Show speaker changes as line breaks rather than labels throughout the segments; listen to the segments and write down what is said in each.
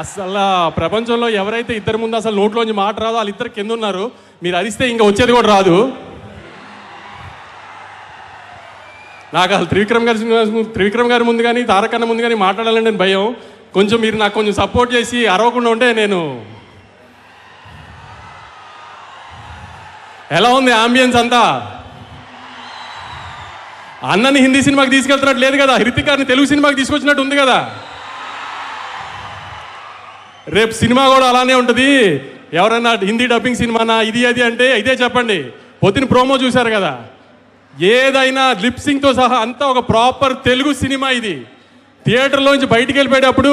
అసలు ప్రపంచంలో ఎవరైతే ఇద్దరు ముందు అసలు నోట్లోంచి మాట రాదో వాళ్ళిద్దరు కింద ఉన్నారు. మీరు అరిస్తే ఇంకా వచ్చేది కూడా రాదు. నాకు అసలు త్రివిక్రమ్ గారి ముందు కానీ తారకన్న ముందు కానీ మాట్లాడాలని భయం. కొంచెం మీరు నాకు కొంచెం సపోర్ట్ చేసి అరవకుండా ఉంటే నేను. ఎలా ఉంది ఆంబియన్స్ అంతా? అన్నని హిందీ సినిమాకి తీసుకెళ్తున్నట్టు లేదు కదా, హృతిక్ గారిని తెలుగు సినిమాకి తీసుకొచ్చినట్టు ఉంది కదా. రేపు సినిమా కూడా అలానే ఉంటుంది. ఎవరన్నా హిందీ డబ్బింగ్ సినిమానా ఇది అది అంటే ఇదే చెప్పండి. పొద్దున ప్రోమో చూశారు కదా, ఏదైనా లిప్సింగ్తో సహా అంతా ఒక ప్రాపర్ తెలుగు సినిమా. ఇది థియేటర్లోంచి బయటికి వెళ్ళిపోయేటప్పుడు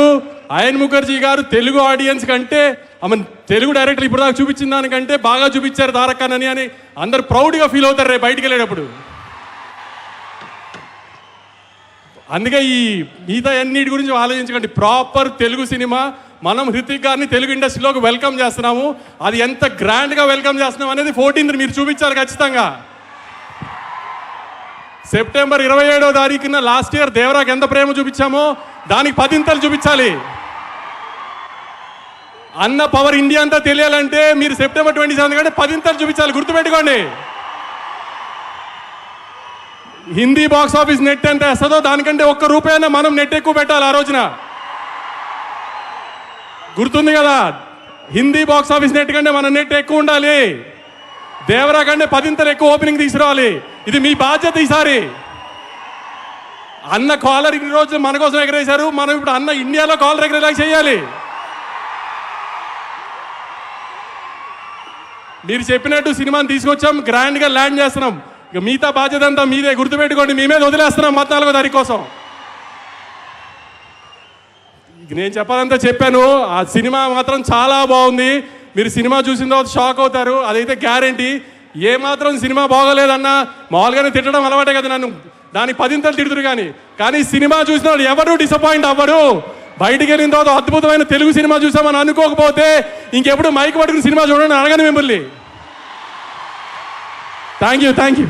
అయన్ ముఖర్జీ గారు తెలుగు ఆడియన్స్ కంటే ఆమె తెలుగు డైరెక్టర్ ఇప్పుడు దాకా చూపించిన దానికంటే బాగా చూపించారు తారకన్నని అని అందరు ప్రౌడ్గా ఫీల్ అవుతారు రేపు బయటికి వెళ్ళేటప్పుడు. అందుకే ఈ మిగతా అన్నిటి గురించి ఆలోచించకండి. Proper Telugu cinema. మనం హృతిక్ గారిని తెలుగు ఇండస్ట్రీలోకి వెల్కమ్ చేస్తున్నాము. అది ఎంత గ్రాండ్గా వెల్కమ్ చేస్తున్నాం అనేది 14th మీరు చూపించాలి ఖచ్చితంగా. సెప్టెంబర్ 27వ తారీఖున లాస్ట్ ఇయర్ దేవరాకి ఎంత ప్రేమ చూపించామో దానికి 10 చూపించాలి. అన్న పవర్ ఇండియా అంతా తెలియాలంటే మీరు సెప్టెంబర్ 27 కంటే 10 చూపించాలి. గుర్తుపెట్టుకోండి. హిందీ బాక్స్ ఆఫీస్ నెట్ ఎంత వేస్తుందో దానికంటే ₹1 మనం నెట్ ఎక్కువ పెట్టాలి ఆ రోజున. గుర్తుంది కదా, హిందీ బాక్స్ ఆఫీస్ నెట్ కంటే మన నెట్ ఎక్కువ ఉండాలి. దేవరా కంటే 10 ఎక్కువ ఓపెనింగ్ తీసుకురావాలి. ఇది మీ బాధ్యత. ఈసారి అన్న కాలర్ ఇన్ని రోజులు మన కోసం ఎగరేశారు, మనం ఇప్పుడు అన్న ఇండియాలో కాలర్ ఎగరేలా చేయాలి. మీరు చెప్పినట్టు సినిమాని తీసుకొచ్చాం, గ్రాండ్గా ల్యాండ్ చేస్తున్నాం. ఇక మిగతా బాధ్యత అంతా మీదే. గుర్తుపెట్టుకోండి, మీ మీద వదిలేస్తున్నాం 14వ తారీఖు కోసం. నేను చెప్పాలంతా చెప్పాను. ఆ సినిమా మాత్రం చాలా బాగుంది. మీరు సినిమా చూసిన తర్వాత షాక్ అవుతారు, అదైతే గ్యారంటీ. ఏమాత్రం సినిమా బాగోలేదన్నా మామూలుగానే తిట్టడం అలవాటే కదా నన్ను, దానికి 10 తిడుతురు. కానీ సినిమా చూసిన వాళ్ళు ఎవరు డిసప్పాయింట్ అవ్వరు. బయటికి వెళ్ళిన తర్వాత అద్భుతమైన తెలుగు సినిమా చూసామని అనుకోకపోతే ఇంకెప్పుడు మైక్ పట్టుకుని సినిమా చూడండి అడగను మిమ్మల్ని. Thank you.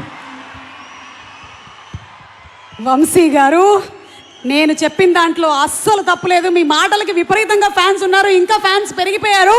వంశీ గారు, నేను చెప్పిన దాంట్లో అస్సలు తప్పులేదు. మీ మాటలకి విపరీతంగా ఫ్యాన్స్ ఉన్నారు, ఇంకా ఫ్యాన్స్ పెరిగిపోయారు.